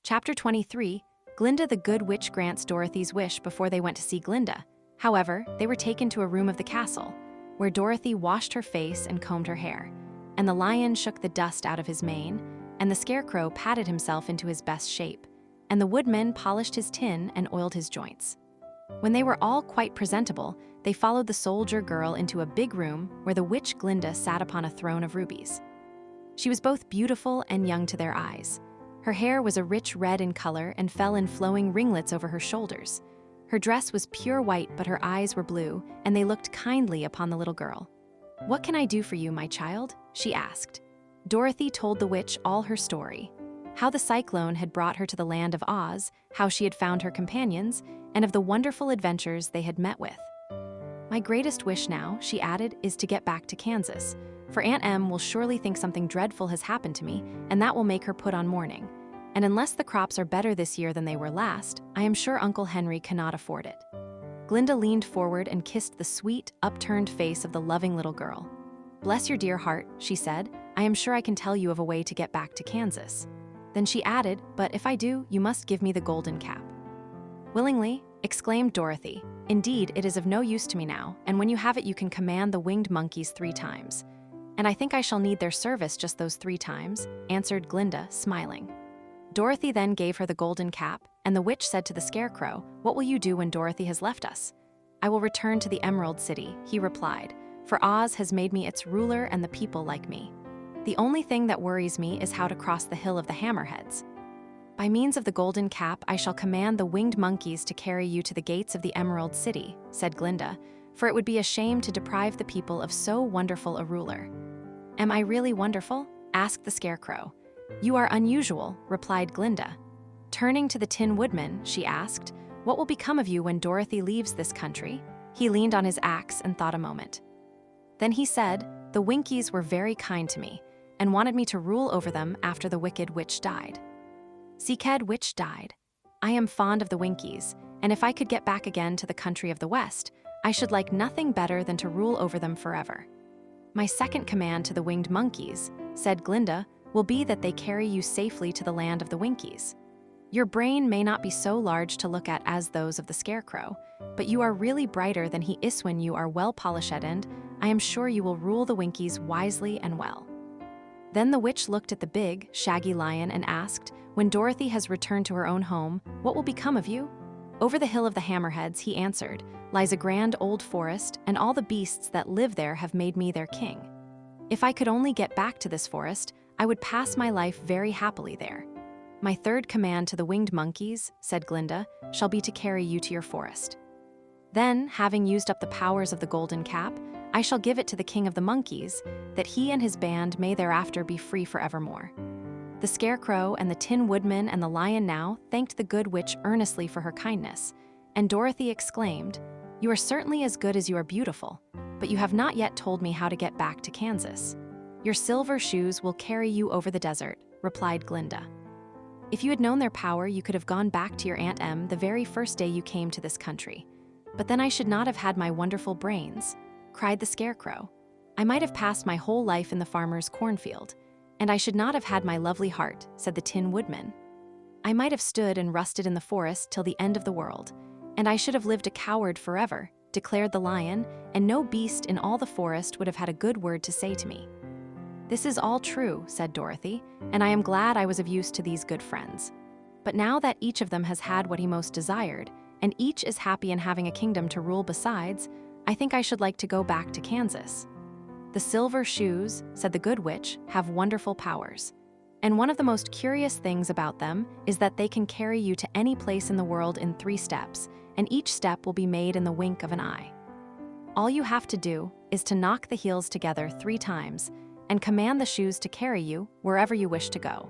Chapter 23, Glinda the Good Witch grants Dorothy's wish before they went to see Glinda. However, they were taken to a room of the castle, where Dorothy washed her face and combed her hair, and the lion shook the dust out of his mane, and the Scarecrow patted himself into his best shape, and the Woodman polished his tin and oiled his joints. When they were all quite presentable, they followed the soldier girl into a big room where the Witch Glinda sat upon a throne of rubies. She was both beautiful and young to their eyes. Her hair was a rich red in color and fell in flowing ringlets over her shoulders. Her dress was pure white, but her eyes were blue, and they looked kindly upon the little girl. "What can I do for you, my child?" she asked. Dorothy told the witch all her story. How the cyclone had brought her to the land of Oz, how she had found her companions, and of the wonderful adventures they had met with. "My greatest wish now," she added, "is to get back to Kansas, for Aunt Em will surely think something dreadful has happened to me, and that will make her put on mourning. And unless the crops are better this year than they were last, I am sure Uncle Henry cannot afford it." Glinda leaned forward and kissed the sweet, upturned face of the loving little girl. "Bless your dear heart," she said. "I am sure I can tell you of a way to get back to Kansas." Then she added, "But if I do, you must give me the golden cap." "Willingly," exclaimed Dorothy. "Indeed, it is of no use to me now, and when you have it you can command the winged monkeys 3 times. And I think I shall need their service just those 3 times, answered Glinda, smiling. Dorothy then gave her the golden cap, and the witch said to the Scarecrow, "What will you do when Dorothy has left us?" "I will return to the Emerald City," he replied, "for Oz has made me its ruler and the people like me. The only thing that worries me is how to cross the Hill of the Hammerheads. By means of the golden cap, I shall command the winged monkeys to carry you to the gates of the Emerald City," said Glinda, "for it would be a shame to deprive the people of so wonderful a ruler." "Am I really wonderful?" asked the Scarecrow. "You are unusual," replied Glinda. Turning to the Tin Woodman, she asked, "What will become of you when Dorothy leaves this country?" He leaned on his axe and thought a moment. Then he said, "The Winkies were very kind to me, and wanted me to rule over them after the wicked witch died." "Seeked witch died. I am fond of the Winkies, and if I could get back again to the country of the West, I should like nothing better than to rule over them forever. My second command to the winged monkeys," said Glinda, "will be that they carry you safely to the land of the Winkies. Your brain may not be so large to look at as those of the Scarecrow, but you are really brighter than he is when you are well polished, and I am sure you will rule the Winkies wisely and well." Then the witch looked at the big, shaggy lion and asked, "When Dorothy has returned to her own home, what will become of you?" "Over the Hill of the Hammerheads," he answered, "lies a grand old forest, and all the beasts that live there have made me their king. If I could only get back to this forest, I would pass my life very happily there. My third command to the winged monkeys," said Glinda, "shall be to carry you to your forest. Then, having used up the powers of the golden cap, I shall give it to the king of the monkeys, that he and his band may thereafter be free forevermore." The Scarecrow and the Tin Woodman and the lion now thanked the good witch earnestly for her kindness, and Dorothy exclaimed, "You are certainly as good as you are beautiful, but you have not yet told me how to get back to Kansas." "Your silver shoes will carry you over the desert," replied Glinda. "If you had known their power, you could have gone back to your Aunt Em the very first day you came to this country. But then I should not have had my wonderful brains," cried the Scarecrow. "I might have passed my whole life in the farmer's cornfield, and I should not have had my lovely heart," said the Tin Woodman. "I might have stood and rusted in the forest till the end of the world, and I should have lived a coward forever," declared the lion, "and no beast in all the forest would have had a good word to say to me." "This is all true," said Dorothy, "and I am glad I was of use to these good friends. But now that each of them has had what he most desired, and each is happy in having a kingdom to rule besides, I think I should like to go back to Kansas. The silver shoes," said the good witch, "have wonderful powers. And one of the most curious things about them is that they can carry you to any place in the world in 3 steps, and each step will be made in the wink of an eye. All you have to do is to knock the heels together 3 times, and command the shoes to carry you wherever you wish to go."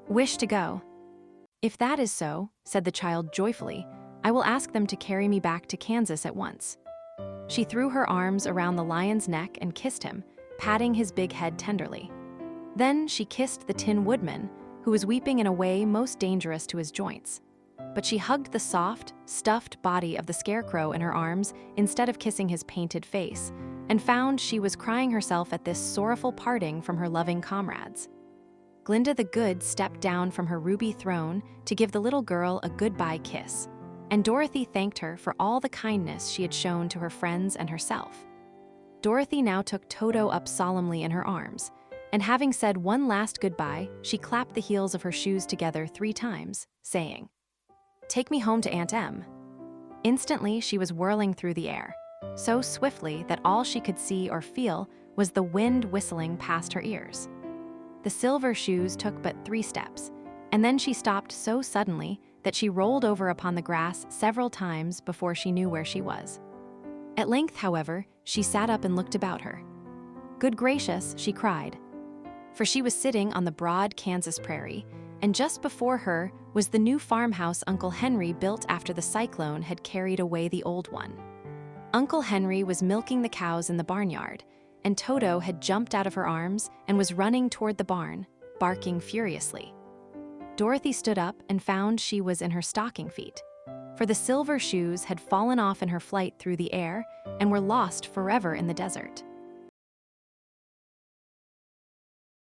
"Wish to go? If that is so," said the child joyfully, "I will ask them to carry me back to Kansas at once." She threw her arms around the lion's neck and kissed him, patting his big head tenderly. Then she kissed the Tin Woodman, who was weeping in a way most dangerous to his joints. But she hugged the soft, stuffed body of the Scarecrow in her arms instead of kissing his painted face, and found she was crying herself at this sorrowful parting from her loving comrades. Glinda the Good stepped down from her ruby throne to give the little girl a goodbye kiss, and Dorothy thanked her for all the kindness she had shown to her friends and herself. Dorothy now took Toto up solemnly in her arms, and having said one last goodbye, she clapped the heels of her shoes together 3 times, saying, "Take me home to Aunt Em." Instantly, she was whirling through the air, so swiftly that all she could see or feel was the wind whistling past her ears. The silver shoes took but 3 steps, and then she stopped so suddenly that she rolled over upon the grass several times before she knew where she was. At length, however, she sat up and looked about her. "Good gracious," she cried, for she was sitting on the broad Kansas prairie, and just before her was the new farmhouse Uncle Henry built after the cyclone had carried away the old one. Uncle Henry was milking the cows in the barnyard, and Toto had jumped out of her arms and was running toward the barn, barking furiously. Dorothy stood up and found she was in her stocking feet, for the silver shoes had fallen off in her flight through the air and were lost forever in the desert.